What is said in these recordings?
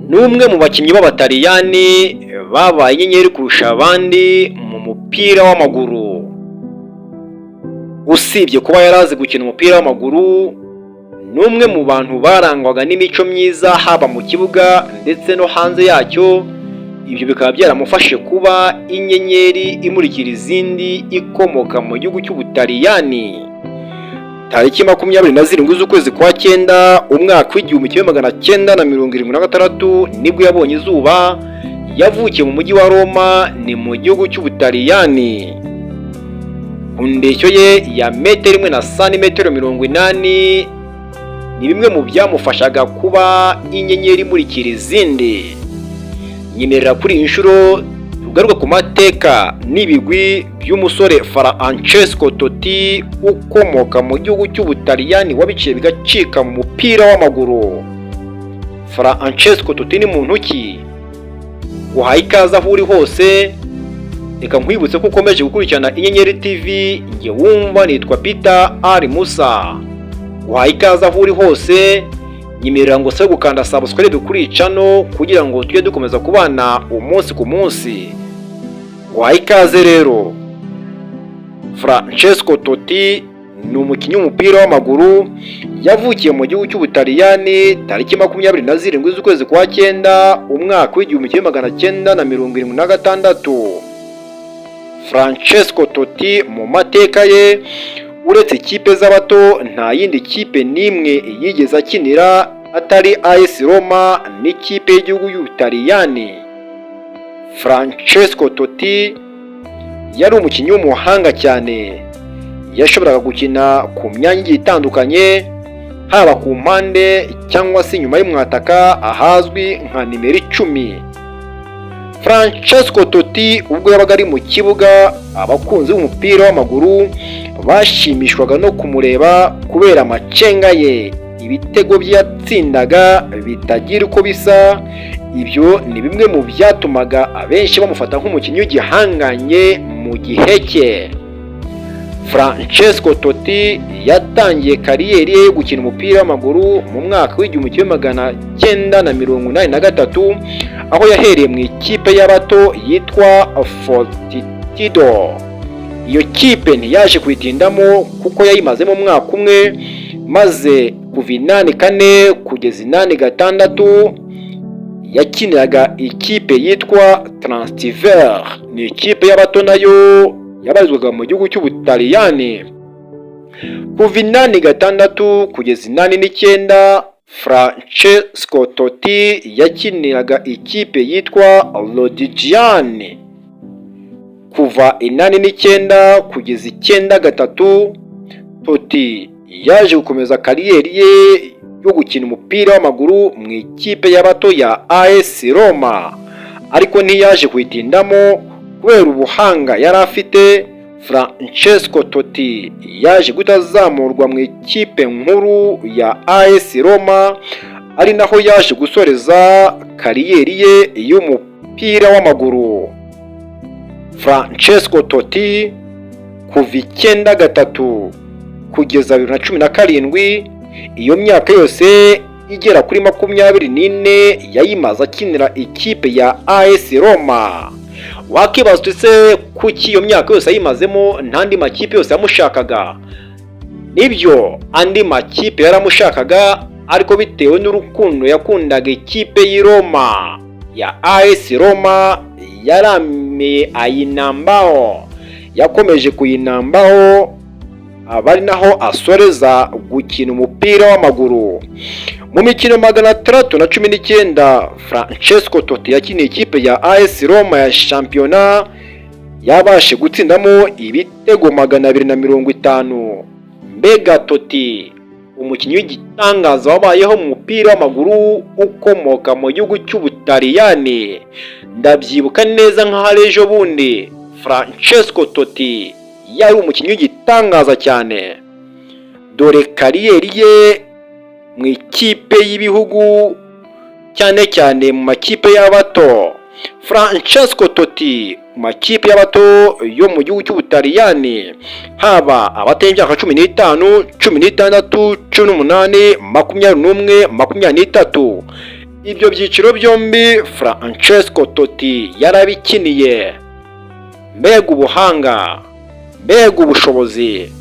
n'umwe mu bakinnyi b'Abataliyani babaye inyenyeri kurusha abandi mu mupira w'amaguru. Usibye kuba yarazi gukina umupira w'amaguru, n'umwe mu bantu barangwaga n'imico myiza haba mu kibuga ndetse no hanze yacyo. Ibyo bikaba byaramufashe kuba inyenyeri imurikira izindi ikomoka mu gihugu cy'Ubutaliyani. Tariki 27 z'ukwezi kwa 9 umwaka w'1976 nibwo yabonye izuba. Yavukiye mu mujyi wa Roma, ni mu gihugu cy'Ubutaliyani. Ku ndeshyo ye ya metero 1 na santimetero 80 ni bimwe mu byamufashaga kuba inyenyeri imurikira izindi. Nyemerera kuri iyi nshuro tugaruka ku mateka n'ibigwi by'umusore Francesco Totti ukomoka mu gihugu cy'Ubutaliyani wabiciye bigacika mu mupira w'amaguru. Francesco Totti ni muntu ki? Uhaye ikaze aho uri hose. Reka nkwibutse ko ukomeje gukurikirana Inyenyeri TV. Nge wumva nitwa Peter Ali Musa. Uhaye ikaze aho uri hose. Nyemerera ngo se gukanda subscribe kuri iyi channel kugira ngo tujye dukomeza kubana umunsi ku munsi. Uhaye ikaze rero. Francesco Totti ni umukinnyi w'umupira w'amaguru. Yavukiye mu gihugu cy'Ubutaliyani tariki 27 z'ukwezi kwa 9 umwaka w'1976. Francesco Totti mu mateka ye, uretse ikipe z'abato nta yindi kipe n'imwe yigeze akinira atari AS Roma n'ikipe y'igihugu y'Ubutaliyani. Francesco Totti yari umukinnyi w'umuhanga cyane. Yashoboraga gukina ku myanya itandukanye, haba ku mpande cyangwa se inyuma y'umwataka ahazwi nka nimero 10. Francesco Totti ubwo yabaga ari mu kibuga, abakunzi b'umupira w'amaguru bashimishwaga no kumureba kubera amacenga ye. Ibitego byatsindaga bitagira uko bisa. Ibyo ni bimwe mu byatumaga abenshi bamufata nk'umukinnyi w'igihanganye mu gihe cye. Francesco Totti yatangiye kariyeri ye yo gukina umupira w'amaguru mu mwaka w'1983 aho yahereye mu ikipe y'abato yitwa Fortitudo. Iyo kipe ntiyaje kuyitindamo kuko yayimazemo umwaka umwe, maze kuva 84 kugeza 86 yakiniraga ikipe yitwa Transtiver. Ni ikipe y'abato nayo yabarizwaga mu gihugu cy'Ubutaliyani. Kuva 86 kugeza 89 Francesco Totti yakiniraga ikipe yitwa Lodigiani. Kuva 89 kugeza 93 Totti yaje gukomeza kariyeri ye yo gukina umupira w'amaguru mu ikipe y'abato ya AS Roma, ariko ntiyaje kuyitindamo kubera ubuhanga yari afite. Francesco Totti yaje gutazamurwa mu ikipe nkuru ya AS Roma, ari naho yaje gusoreza kariyeri ye y'umupira w'amaguru. Francesco Totti kuva 93 kugeza 2017, iyo myaka yose igera kuri 24 yayimaze akinira ikipe ya AS Roma. Wakibazwe se kuki iyo myaka yose ayimazemo ntandi makipe yose yamushakaga? Nibyo, andi makipe yaramushakaga, ariko bitewe n'urukundo yakundaga ikipe y'i Roma ya AS Roma, yarame ayinambaho. Yakomeje kuyinambaho abari naho asoreza gukina umupira w'amaguru. Mu mikino 319 Francesco Totti yakiniye ikipe ya AS Roma ya shampiyona, yabashe gutsindamo ibitego 250. Mbega Totti, umukinnyi w'igitangaza wabayeho mu mupira w'amaguru ukomoka mu gihugu cy'Ubutaliyani. Ndabyibuka neza nk'aho ejo bundi Francesco Totti yari umukinnyi w'igitangaza cyane. Dore kariyeri ye mu ikipe y'ibihugu, cyane cyane mu makipe y'abato. Francesco Totti mu makipe y'abato yo mu gihugu cy'Ubutaliyani, haba abateye imyaka 15, 16, 18, 21, 23, Ibyo byiciro byombi Francesco Totti yarabikiniye. Mbega ubuhanga, mbega ubushobozi,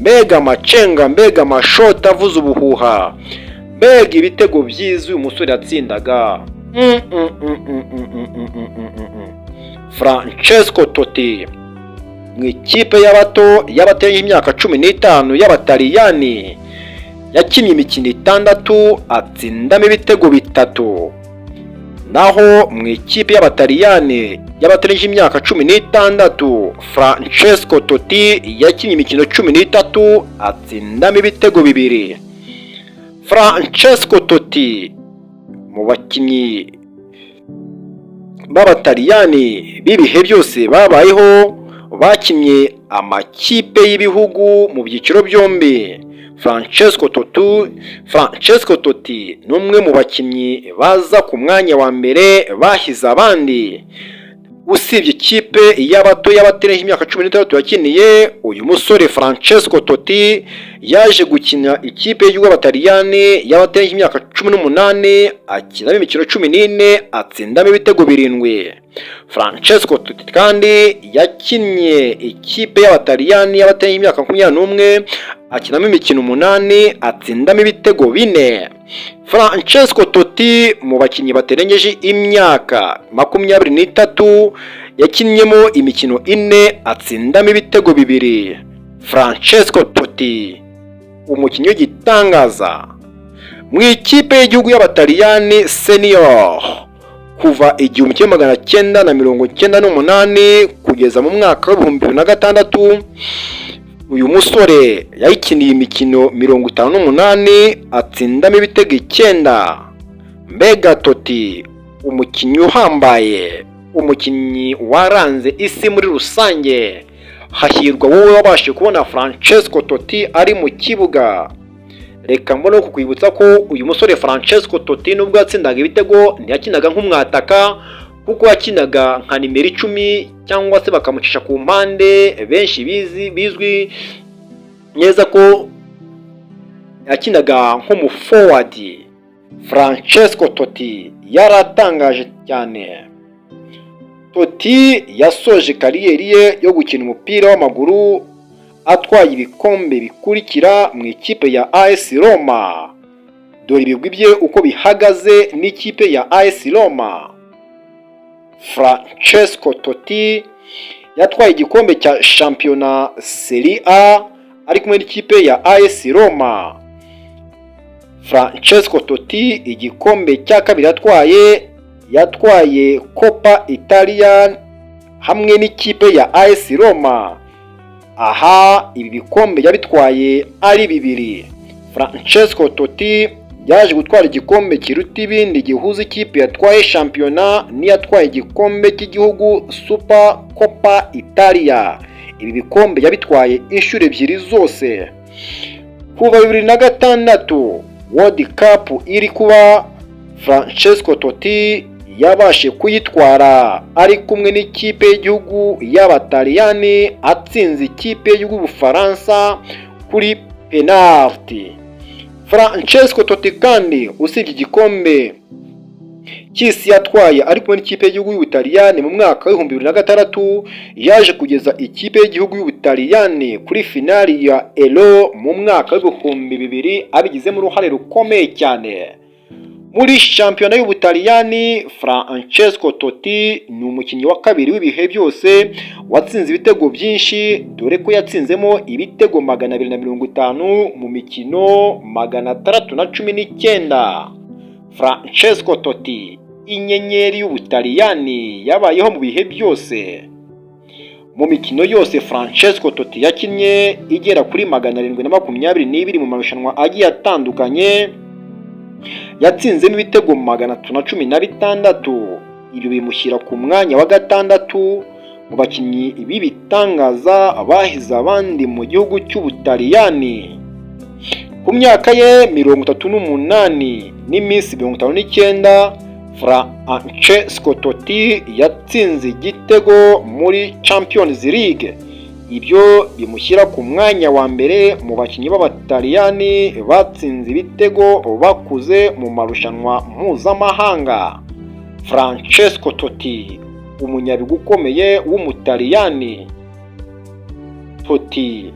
mbega amacenga, mbega amashoti avuza ubuhuha, mbega ibitego byiza uyu musore yatsindaga. Francesco Totti mu ikipe y'abato y'abateye imyaka 15 y'abataliyani yakinnye imikino 6 atsindamo ibitego 3. Naho mu ikipe y'abataliyani y'abateje imyaka 16 Francesco Totti yakinnye imikino 13 atsindamo ibitego 2. Francesco Totti mu bakinnyi b'abataliyani bibihe byose babayeho bakinnye amakipe y'ibihugu mu byiciro byombi. Francesco Totti ni umwe mu bakinnyi baza ku mwanya wa mbere bahize abandi. Usibye ikipe y'abato y'abateje imyaka 16 yakiniye, uyu musore Francesco Totti yaje gukina ikipe y'Abataliyani y'abateje imyaka 18 akinamo imikino 14 atsindamo ibitego 7. Francesco Totti kandi yakinnye ikipe y'Abataliyani y'abateje imyaka 21 akinamo imikino 8 atsindamo ibitego 4. Francesco Totti mu bakinnyi baterengeje imyaka 23 yakinnyemo imikino 4 atsindamo ibitego 2. Francesco Totti umukinnyi w'igitangaza mu ikipe y'igihugu y'Abataliyani senior kuva 1998 kugeza mu mwaka wa 2006. Uyu musore yayikiniye imikino 58 atsindamo ibitego 9. Mbega Totti umukinnyi uhambaye, umukinnyi waranze isi muri rusange. Hahirwa wowe wabashe kubona Francesco Totti ari mu kibuga. Reka mbone kukwibutsa ko uyu musore Francesco Totti nubwo yatsindaga ibitego ntiyakinaga nk'umwataka, kuko yakinaga nka nimero 10 cyangwa se bakamucisha ku mpande. Benshi bizwi neza ko yakinaga nko mu forward. Francesco Totti yaratangaje cyane. Totti yasoje kariyeri ye yo gukina umupira w'amaguru atwaye ibikombe bikurikira mu ikipe ya AS Roma. Dore ibigwi bye uko bihagaze n'ikipe ya AS Roma. Francesco Totti yatwaye igikombe cya shampiyona Serie A ari kumwe n'ikipe ya AS Roma. Francesco Totti igikombe cya kabiri yatwaye Coppa Italia hamwe n'ikipe ya AS Roma. Aha ibi bikombe yabitwaye ari 2. Francesco Totti yaje gutwara igikombe kiruta ibindi gihuza ikipe yatwaye shampiyona n'iyatwaye igikombe cy'igihugu Super Coppa Italia. Ibi bikombe yabitwaye inshuro 2 zose. Kuva 2006 World Cup iri kuba, Francesco Totti yabashe kuyitwara ari kumwe n'ikipe y'igihugu y'Abataliyani atsinze ikipe y'Ubufaransa kuri penalty. Francesco Totti kandi usibye igikombe cy'isi yatwaye ari kumwe n'ikipe y'igihugu y'Ubutaliyani mu mwaka wa 2006, yaje kugeza ikipe y'igihugu y'Ubutaliyani kuri finali ya Euro mu mwaka wa 2000 abigizemo uruhare rukomeye cyane. Muri shampiyona y'Ubutaliyani, Francesco Totti ni umukinnyi wa kabiri w'ibihe byose watsinze ibitego byinshi, dore ko yatsinzemo ibitego 250 mu mikino 619. Francesco Totti inyenyeri y'Ubutaliyani yabayeho mu bihe byose. Mu mikino yose Francesco Totti yakinnye igera kuri 722 mu marushanwa agiye atandukanye, yatsinzemo ibitego 316. Ibyo bimushyira ku mwanya wa 6 mu bakinnyi b'ibitangaza bahize abandi mu gihugu cy'Ubutaliyani. Ku myaka ye 38 n'iminsi 59, Francesco Totti yatsinze igitego muri Champions League ibyo bimushyira ku mwanya wa mbere mu bakinnyi b'Abataliyani batsinze ibitego bakuze mu marushanwa mpuzamahanga. Francesco Totti, umunyabigwi ukomeye w'Umutaliyani. Totti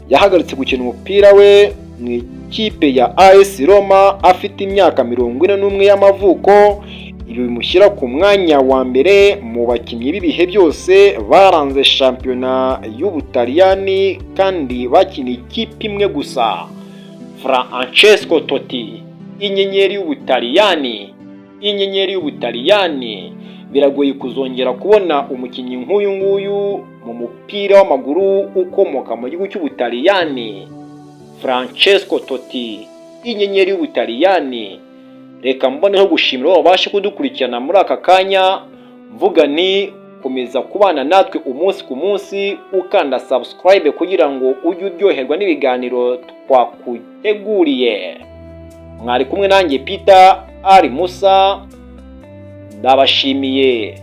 yahagaritse gukina umupira we mu ikipe ya AS Roma afite imyaka 41 y'amavuko. Ibi bimushyira ku mwanya wa mbere mu bakinnyi b'ibihe byose baranze shampiyona y'Ubutaliyani kandi bakina ikipe imwe gusa. Francesco Totti, inyenyeri y'Ubutaliyani. Inyenyeri y'Ubutaliyani. Biragoye kuzongera kubona umukinnyi nk'uyu nguyu mu mupira w'amaguru ukomoka mu gihugu cy'Ubutaliyani. Francesco Totti, inyenyeri y'Ubutaliyani. Reka mboneho gushimira abo babashe kudukurikirana muri aka kanya, mvuga ni komeza kubana natwe umunsi ku munsi ukanda subscribe kugira ngo ujye uryoherwa n'ibiganiro twakuteguriye. Mwari kumwe nanjye Peter Ali Musa, ndabashimiye.